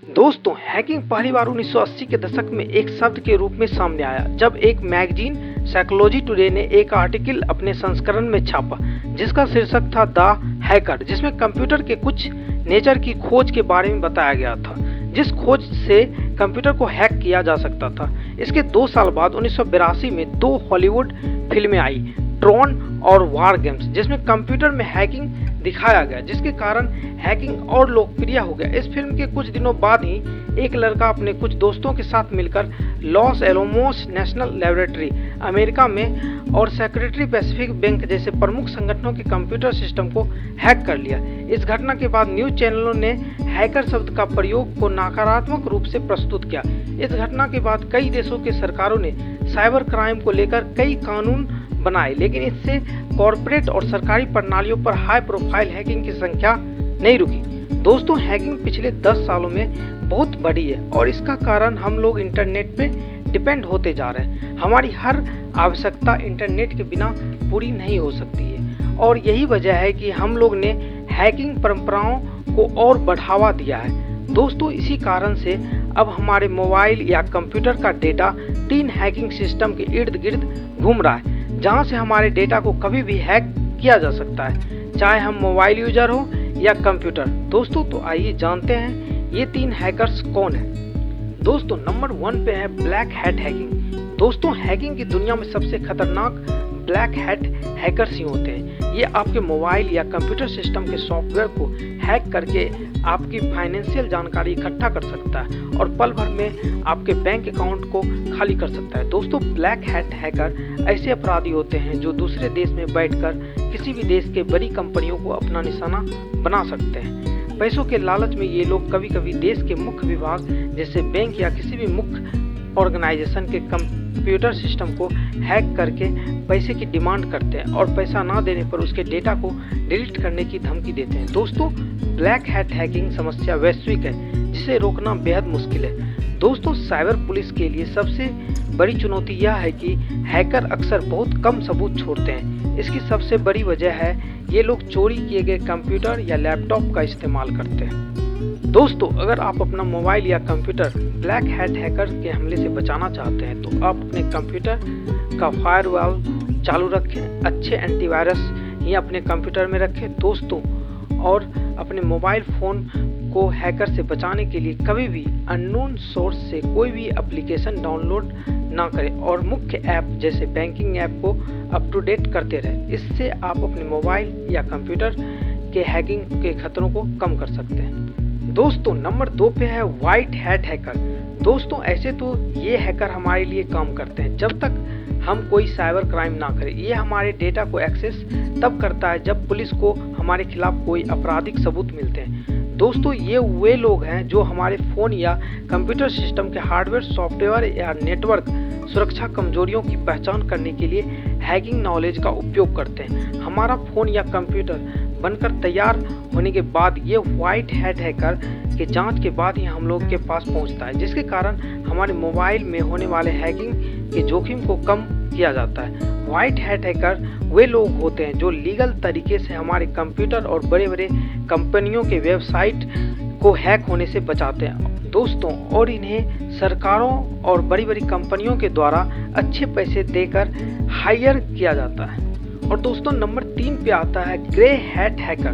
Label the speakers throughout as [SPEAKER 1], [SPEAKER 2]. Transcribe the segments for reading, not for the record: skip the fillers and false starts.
[SPEAKER 1] दोस्तों, हैकिंग पहली बार 1980 के दशक में एक शब्द के रूप में सामने आया जब एक मैगजीन साइकोलॉजी टुडे ने एक आर्टिकल अपने संस्करण में छापा जिसका शीर्षक था द हैकर, जिसमें कंप्यूटर के कुछ नेचर की खोज के बारे में बताया गया था, जिस खोज से कंप्यूटर को हैक किया जा सकता था। इसके 2 साल बाद 1982 में 2 हॉलीवुड फिल्में आई, ट्रॉन और वार गेम्स, जिसमें कंप्यूटर में हैकिंग दिखाया गया, जिसके कारण हैकिंग और लोकप्रिय हो गया। इस फिल्म के कुछ दिनों बाद ही एक लड़का अपने कुछ दोस्तों के साथ मिलकर लॉस एलोमोस नेशनल लेबोरेटरी अमेरिका में और सेक्रेटरी पैसिफिक बैंक जैसे प्रमुख संगठनों के कंप्यूटर सिस्टम को हैक कर लिया। इस घटना के बाद न्यूज चैनलों ने हैकर शब्द का प्रयोग को नकारात्मक रूप से प्रस्तुत किया। इस घटना के बाद कई देशों के सरकारों ने साइबर क्राइम को लेकर कई कानून बनाए, लेकिन इससे कॉरपोरेट और सरकारी प्रणालियों पर हाई प्रोफाइल हैकिंग की संख्या नहीं रुकी। दोस्तों, हैकिंग पिछले 10 सालों में बहुत बढ़ी है और इसका कारण हम लोग इंटरनेट पे डिपेंड होते जा रहे हैं। हमारी हर आवश्यकता इंटरनेट के बिना पूरी नहीं हो सकती है और यही वजह है कि हम लोग ने हैकिंग परंपराओं को और बढ़ावा दिया है। दोस्तों, इसी कारण से अब हमारे मोबाइल या कंप्यूटर का डेटा 3 हैकिंग सिस्टम के इर्द गिर्द घूम रहा है, जहां से हमारे डेटा को कभी भी हैक किया जा सकता है, चाहे हम मोबाइल यूजर हो या कंप्यूटर। दोस्तों, तो आइए जानते हैं ये 3 हैकर्स कौन है। दोस्तों, नंबर 1 पे है ब्लैक हैट हैकिंग। दोस्तों, हैकिंग की दुनिया में सबसे खतरनाक ब्लैक हैट हैकर्स ही होते हैं। ये आपके मोबाइल या कंप्यूटर सिस्टम के सॉफ्टवेयर को हैक करके आपकी फाइनेंशियल जानकारी इकट्ठा कर सकता है और पल भर में आपके बैंक अकाउंट को खाली कर सकता है। दोस्तों, ब्लैक हैट हैकर ऐसे अपराधी होते हैं जो दूसरे देश में बैठकर किसी भी देश के बड़ी कंपनियों को अपना निशाना बना सकते हैं। पैसों के लालच में ये लोग कभी कभी देश के मुख्य विभाग जैसे बैंक या किसी भी मुख्य ऑर्गेनाइजेशन के कंप्यूटर सिस्टम को हैक करके पैसे की डिमांड करते हैं और पैसा ना देने पर उसके डेटा को डिलीट करने की धमकी देते हैं। दोस्तों, ब्लैक हैट हैकिंग समस्या वैश्विक है जिसे रोकना बेहद मुश्किल है। दोस्तों, साइबर पुलिस के लिए सबसे बड़ी चुनौती यह है कि हैकर अक्सर बहुत कम सबूत छोड़ते हैं। इसकी सबसे बड़ी वजह है ये लोग चोरी किए गए कंप्यूटर या लैपटॉप का इस्तेमाल करते हैं। दोस्तों, अगर आप अपना मोबाइल या कंप्यूटर ब्लैक हैट हैकर के हमले से बचाना चाहते हैं तो आप अपने कंप्यूटर का फायरवॉल चालू रखें, अच्छे एंटीवायरस ही अपने कंप्यूटर में रखें। दोस्तों, और अपने मोबाइल फ़ोन को हैकर से बचाने के लिए कभी भी अननोन सोर्स से कोई भी एप्लीकेशन डाउनलोड ना करें और मुख्य ऐप जैसे बैंकिंग ऐप को अप टू डेट करते रहें। इससे आप अपने मोबाइल या कंप्यूटर के हैकिंग के खतरों को कम कर सकते हैं। दोस्तों, नंबर 2 पे है व्हाइट हैट हैकर। दोस्तों, ऐसे तो ये हैकर हमारे लिए काम करते हैं जब तक हम कोई साइबर क्राइम ना करें। ये हमारे डेटा को एक्सेस तब करता है जब पुलिस को हमारे खिलाफ कोई आपराधिक सबूत मिलते हैं। दोस्तों, ये वे लोग हैं जो हमारे फ़ोन या कंप्यूटर सिस्टम के हार्डवेयर, सॉफ्टवेयर या नेटवर्क सुरक्षा कमजोरियों की पहचान करने के लिए हैकिंग नॉलेज का उपयोग करते हैं। हमारा फ़ोन या कंप्यूटर बनकर तैयार होने के बाद ये व्हाइट हैट हैकर के जांच के बाद ही हम लोग के पास पहुंचता है, जिसके कारण हमारे मोबाइल में होने वाले हैकिंग के जोखिम को कम किया जाता है। व्हाइट हैट हैकर वे लोग होते हैं जो लीगल तरीके से हमारे कंप्यूटर और बड़े बड़े कंपनियों के वेबसाइट को हैक होने से बचाते हैं। दोस्तों, और इन्हें सरकारों और बड़ी बड़ी कंपनियों के द्वारा अच्छे पैसे देकर हायर किया जाता है। और दोस्तों, नंबर 3 पे आता है ग्रे हैट हैकर।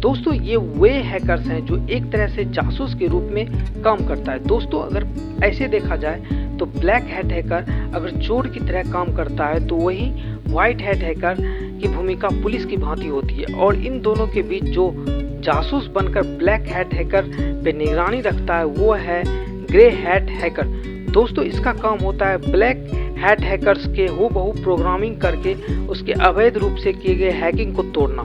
[SPEAKER 1] दोस्तों, ये वे हैकर्स हैं जो एक तरह से जासूस के रूप में काम करता है। दोस्तों, अगर ऐसे देखा जाए तो ब्लैक हैट हैकर अगर चोर की तरह काम करता है तो वही व्हाइट हैट हैकर की भूमिका पुलिस की भांति होती है और इन दोनों के बीच जो जासूस बनकर ब्लैक हैट हैकर पे निगरानी रखता है वो है ग्रे हैट हैकर। दोस्तों, इसका काम होता है ब्लैक हैट हैकर्स के हूबहू प्रोग्रामिंग करके उसके अवैध रूप से किए गए हैकिंग को तोड़ना।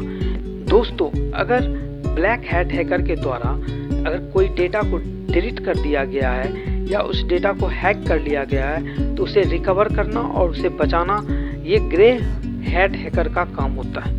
[SPEAKER 1] दोस्तों, अगर ब्लैक हैट हैकर के द्वारा अगर कोई डेटा को डिलीट कर दिया गया है या उस डेटा को हैक कर लिया गया है तो उसे रिकवर करना और उसे बचाना ये ग्रे हैट हैकर का काम होता है।